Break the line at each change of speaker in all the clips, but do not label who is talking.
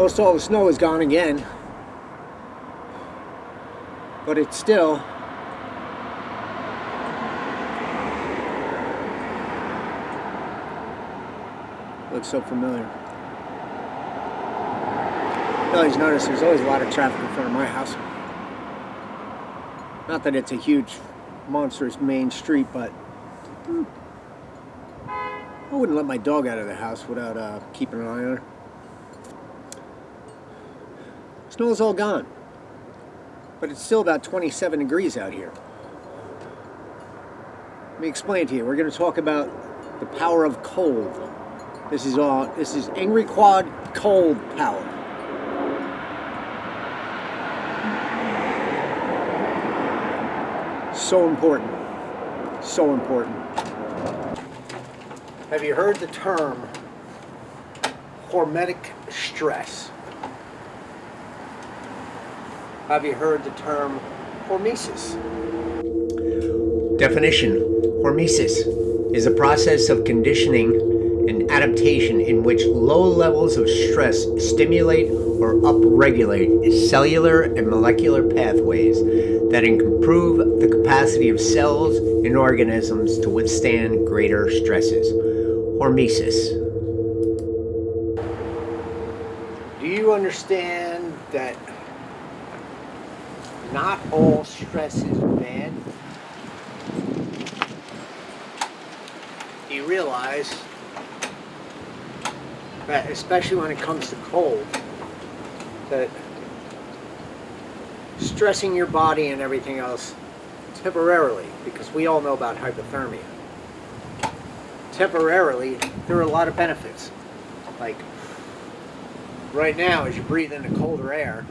Almost all the snow is gone again, but it's still looks so familiar. I always notice there's always a lot of traffic in front of my house. Not that it's a huge, monstrous main street, but I wouldn't let my dog out of the house without keeping an eye on her. Snow's all gone, but it's still about 27 degrees out here. Let me explain to you. We're going to talk about the power of cold. This is Angry Quad cold power. So important. So important. Have you heard the term hormetic stress? Have you heard the term hormesis? Definition: hormesis is a process of conditioning and adaptation in which low levels of stress stimulate or upregulate cellular and molecular pathways that improve the capacity of cells and organisms to withstand greater stresses. Hormesis. Do you understand that not all stress is bad? Do you realize that, especially when it comes to cold, that stressing your body and everything else temporarily, because we all know about hypothermia, temporarily there are a lot of benefits. Like right now, as you breathe in the colder air,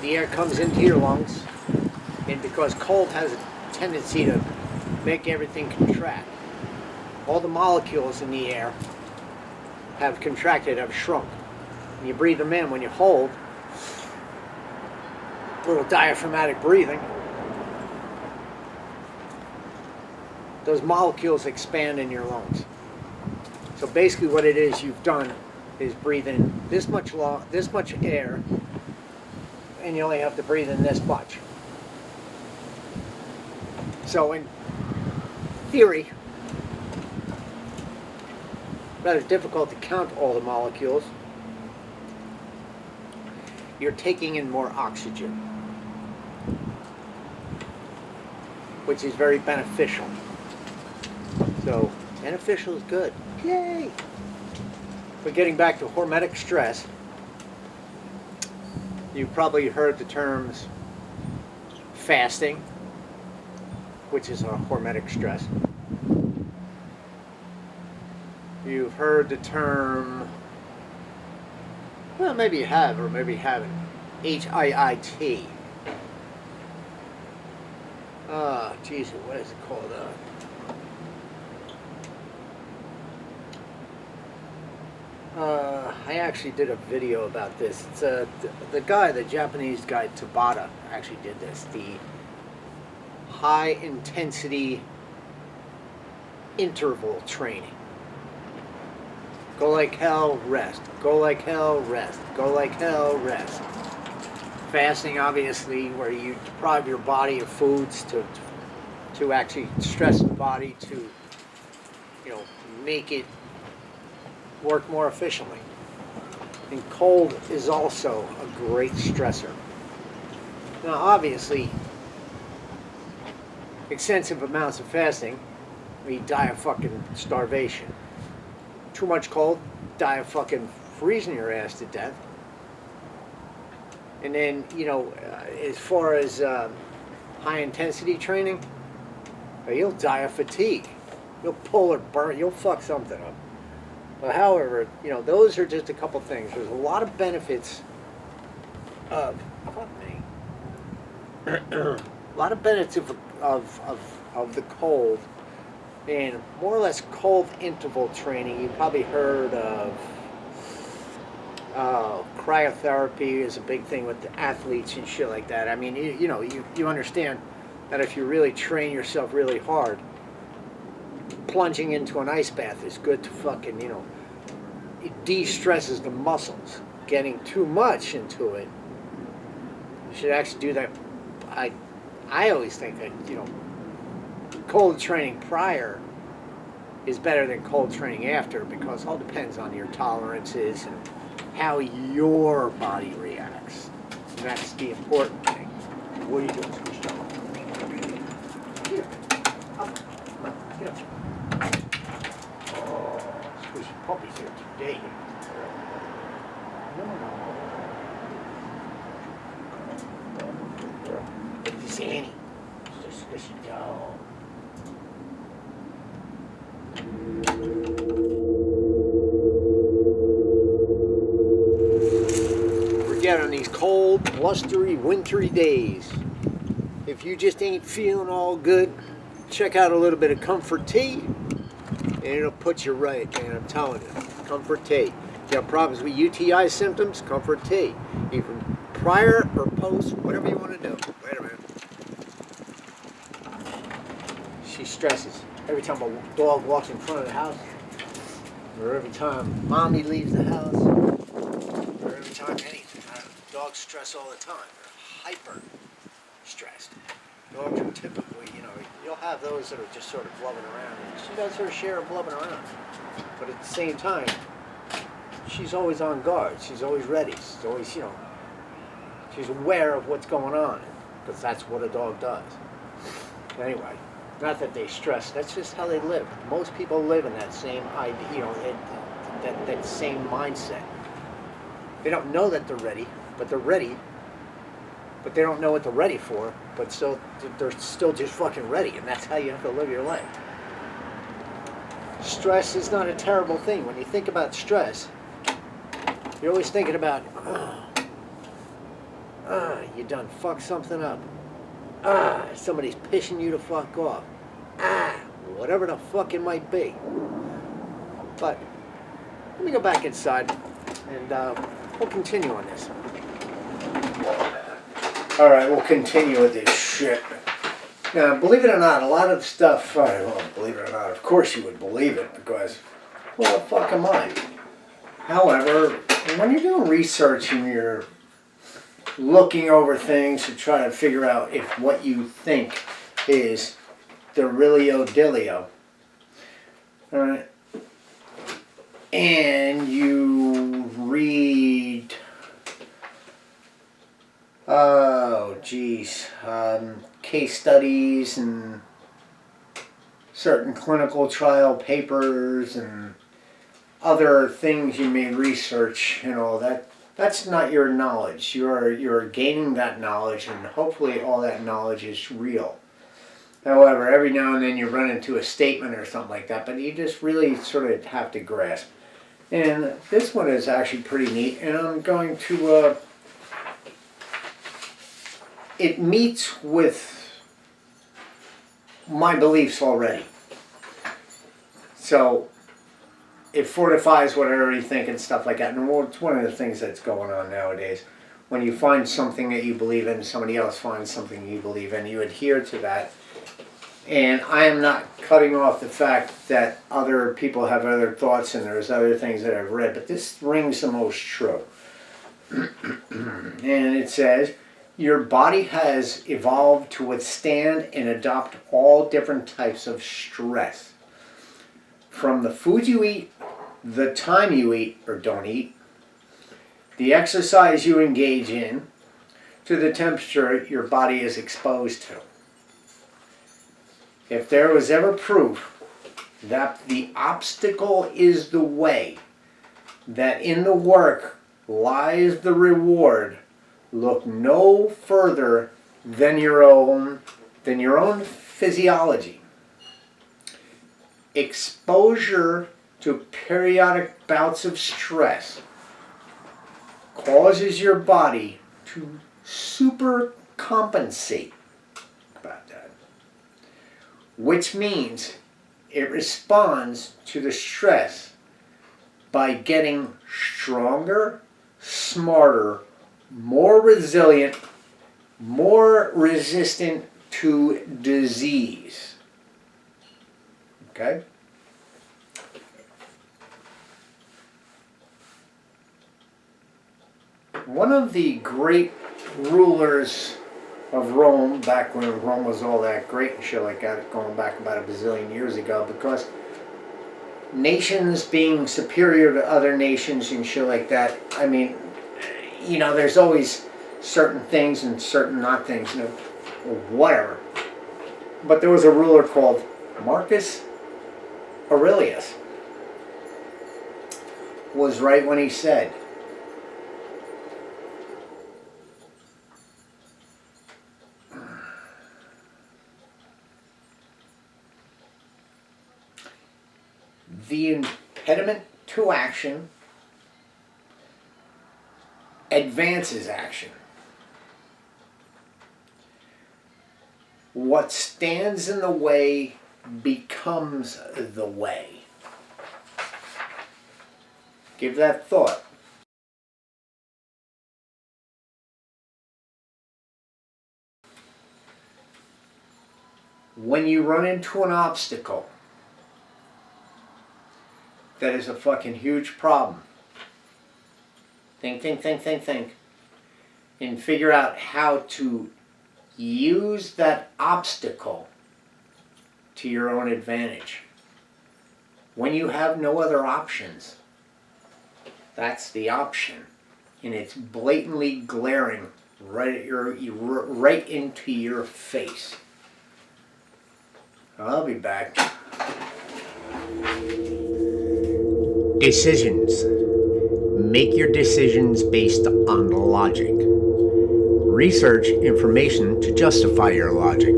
the air comes into your lungs, and because cold has a tendency to make everything contract, all the molecules in the air have contracted, have shrunk. And you breathe them in when you hold, a little diaphragmatic breathing, those molecules expand in your lungs. So basically what it is you've done is breathe in this much air, and you only have to breathe in this much. So in theory, rather difficult to count all the molecules. You're taking in more oxygen, which is very beneficial. So beneficial is good. Yay! But getting back to hormetic stress, you've probably heard the terms fasting, which is a hormetic stress. You've heard the term, well, maybe you have, or maybe you haven't, HIIT. Geez, what is it called? I actually did a video about this. It's the Japanese guy Tabata actually did this. The high intensity interval training. Go like hell, rest. Go like hell, rest. Go like hell, rest. Fasting, obviously, where you deprive your body of foods to actually stress the body to, make it work more efficiently. And cold is also a great stressor. Now, obviously, extensive amounts of fasting, you die of fucking starvation. Too much cold, die of fucking freezing your ass to death. And then, as far as high intensity training, you'll die of fatigue. You'll pull or burn, you'll fuck something up. But however, those are just a couple things. There's a lot of benefits of, a lot of benefits of the cold. And more or less cold interval training. You probably heard of cryotherapy is a big thing with the athletes and shit like that. I mean, you understand that if you really train yourself really hard, plunging into an ice bath is good to fucking, you know, it de-stresses the muscles. Getting too much into it, you should actually do that. I always think that, you know, cold training prior is better than cold training after, because it all depends on your tolerances and how your body reacts. And that's the important thing. What are you doing, Squish? Here. Up. Come on, get up. Oh, Squishy puppy's here today. This Annie. Just Squishy dog. Forget on these cold, blustery, wintry days. If you just ain't feeling all good, check out a little bit of Comfort Tea, and it'll put you right, man. I'm telling you, Comfort Tea. If you have problems with UTI symptoms, Comfort Tea. Even prior or post, whatever you want to do. Wait a minute. She stresses every time a dog walks in front of the house, or every time mommy leaves the house, or every time anything. Dogs stress all the time. They're hyper stressed. Dogs are typically, you know, you'll have those that are just sort of blubbing around. And she does her share of blubbing around. But at the same time, she's always on guard. She's always ready. She's always, you know, she's aware of what's going on. Because that's what a dog does. Anyway, not that they stress. That's just how they live. Most people live in that same idea, you know, that same mindset. They don't know that they're ready, but they're ready. But they don't know what they're ready for, but still, they're still just fucking ready, and that's how you have to live your life. Stress is not a terrible thing. When you think about stress, you're always thinking about, you done fucked something up. Somebody's pissing you to fuck off. Whatever the fuck it might be. But let me go back inside, and we'll continue on this. All right, we'll continue with this shit. Now, believe it or not, a lot of stuff, well, believe it or not, of course you would believe it, because, well, the fuck am I? However, when you're doing research and you're looking over things to try to figure out if what you think is the realio dealio, all right, and you read, case studies and certain clinical trial papers and other things you may research and all that, that's not your knowledge. You're gaining that knowledge, and hopefully all that knowledge is real. However, every now and then you run into a statement or something like that, but you just really sort of have to grasp. And this one is actually pretty neat, and I'm going to, it meets with my beliefs already. So it fortifies what I already think and stuff like that. And it's one of the things that's going on nowadays. When you find something that you believe in, somebody else finds something you believe in, you adhere to that. And I am not cutting off the fact that other people have other thoughts and there's other things that I've read, but this rings the most true. And it says, your body has evolved to withstand and adopt all different types of stress. From the food you eat, the time you eat or don't eat, the exercise you engage in, to the temperature your body is exposed to. If there was ever proof that the obstacle is the way, that in the work lies the reward, look no further than your own physiology. Exposure to periodic bouts of stress causes your body to supercompensate about that, which means it responds to the stress by getting stronger, smarter, more resilient, more resistant to disease. Okay? One of the great rulers of Rome, back when Rome was all that great and shit like that, going back about a bazillion years ago, because nations being superior to other nations and shit like that, I mean, you know, there's always certain things and certain not things, you know, whatever. But there was a ruler called Marcus Aurelius. Was right when he said, the impediment to action advances action. What stands in the way becomes the way. Give that thought. When you run into an obstacle that is a fucking huge problem, think, and figure out how to use that obstacle to your own advantage. When you have no other options, that's the option, and it's blatantly glaring right into your face. I'll be back. Decisions. Make your decisions based on logic. Research information to justify your logic.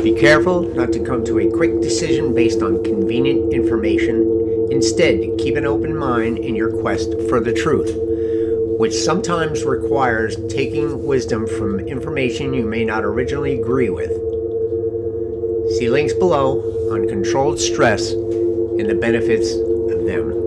Be careful not to come to a quick decision based on convenient information. Instead, keep an open mind in your quest for the truth, which sometimes requires taking wisdom from information you may not originally agree with. See links below on controlled stress and the benefits of them.